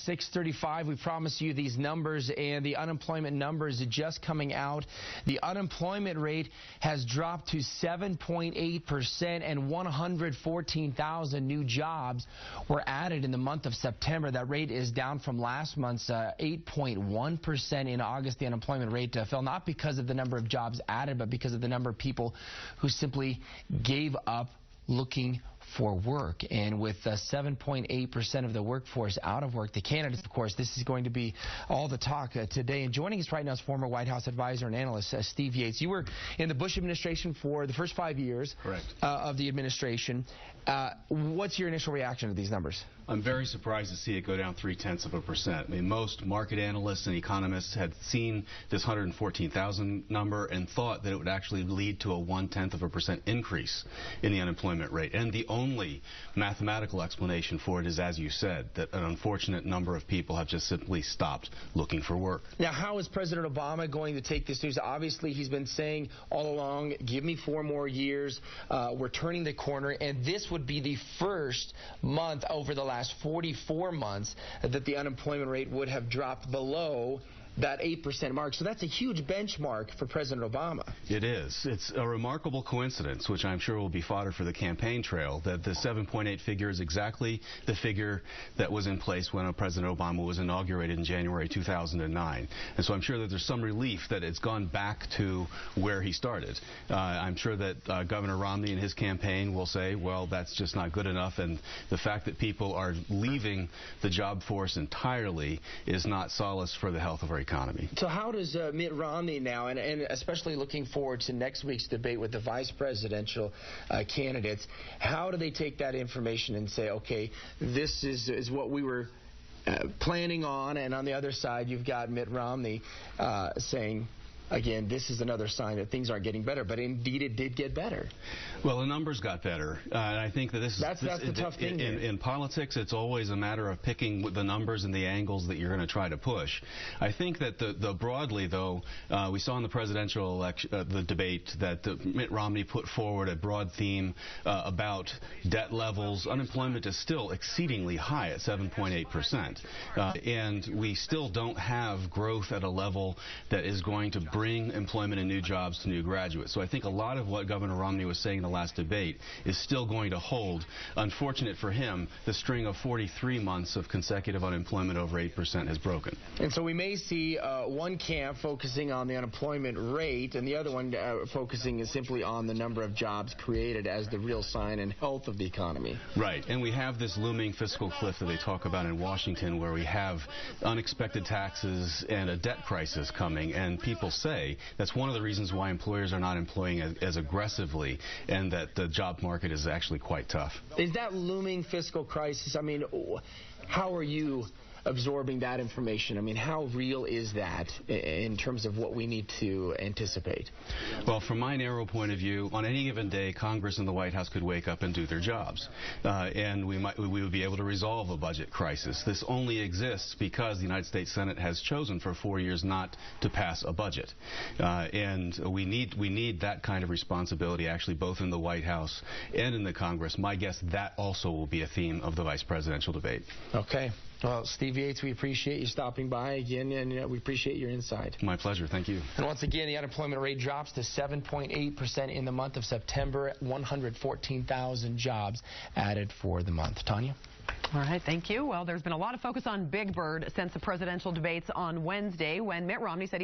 6:35. We promised you these numbers, and the unemployment numbers are just coming out. The unemployment rate has dropped to 7.8%, and 114,000 new jobs were added in the month of September. That rate is down from last month's 8.1% in August. The unemployment rate fell not because of the number of jobs added, but because of the number of people who simply gave up looking for work. And with 7.8% of the workforce out of work, the candidates, of course, this is going to be all the talk today. And joining us right now is former White House advisor and analyst Steve Yates. You were in the Bush administration for the first 5 years of the administration. What's your initial reaction to these numbers? I'm very surprised to see it go down 0.3%. I mean, most market analysts and economists had seen this 114,000 number and thought that it would actually lead to a 0.1% increase in the unemployment rate. And the only mathematical explanation for it is, as you said, that an unfortunate number of people have just simply stopped looking for work. Now, how is President Obama going to take this news? Obviously, he's been saying all along, give me 4 more years. We're turning the corner, and this would be the first month over the last 44 months that the unemployment rate would have dropped below that 8% mark. So that's a huge benchmark for President Obama. It is. It's a remarkable coincidence, which I'm sure will be fodder for the campaign trail, that the 7.8 figure is exactly the figure that was in place when President Obama was inaugurated in January 2009. And so I'm sure that there's some relief that it's gone back to where he started. I'm sure that Governor Romney and his campaign will say, well, that's just not good enough, and the fact that people are leaving the job force entirely is not solace for the health of our economy. So how does Mitt Romney now, and especially looking forward to next week's debate with the vice presidential candidates, how do they take that information and say, okay, this is what we were planning on, and on the other side you've got Mitt Romney saying, again, this is another sign that things aren't getting better, but indeed it did get better. Well, the numbers got better, and I think that that's the tough thing. In politics, it's always a matter of picking the numbers and the angles that you're going to try to push. I think that the broadly, though, we saw in the presidential election, the debate, that Mitt Romney put forward a broad theme about debt levels. Unemployment is still exceedingly high at 7.8%, and we still don't have growth at a level that is going to bring employment and new jobs to new graduates. So I think a lot of what Governor Romney was saying in the last debate is still going to hold. Unfortunate for him, the string of 43 months of consecutive unemployment over 8% has broken. And so we may see one camp focusing on the unemployment rate and the other one focusing simply on the number of jobs created as the real sign and health of the economy. Right. And we have this looming fiscal cliff that they talk about in Washington, where we have unexpected taxes and a debt crisis coming, and people say that's one of the reasons why employers are not employing as aggressively, and that the job market is actually quite tough. Is that looming fiscal crisis, I mean, how are you absorbing that information? I mean, how real is that in terms of what we need to anticipate? Well, from my narrow point of view, on any given day, Congress and the White House could wake up and do their jobs, and we would be able to resolve a budget crisis. This only exists because the United States Senate has chosen for 4 years not to pass a budget, and we need that kind of responsibility, actually, both in the White House and in the Congress. My guess, that also will be a theme of the vice presidential debate. Okay. Well, Steve Yates, we appreciate you stopping by again, and we appreciate your insight. My pleasure. Thank you. And once again, the unemployment rate drops to 7.8% in the month of September. 114,000 jobs added for the month. Tanya? All right, thank you. Well, there's been a lot of focus on Big Bird since the presidential debates on Wednesday, when Mitt Romney said he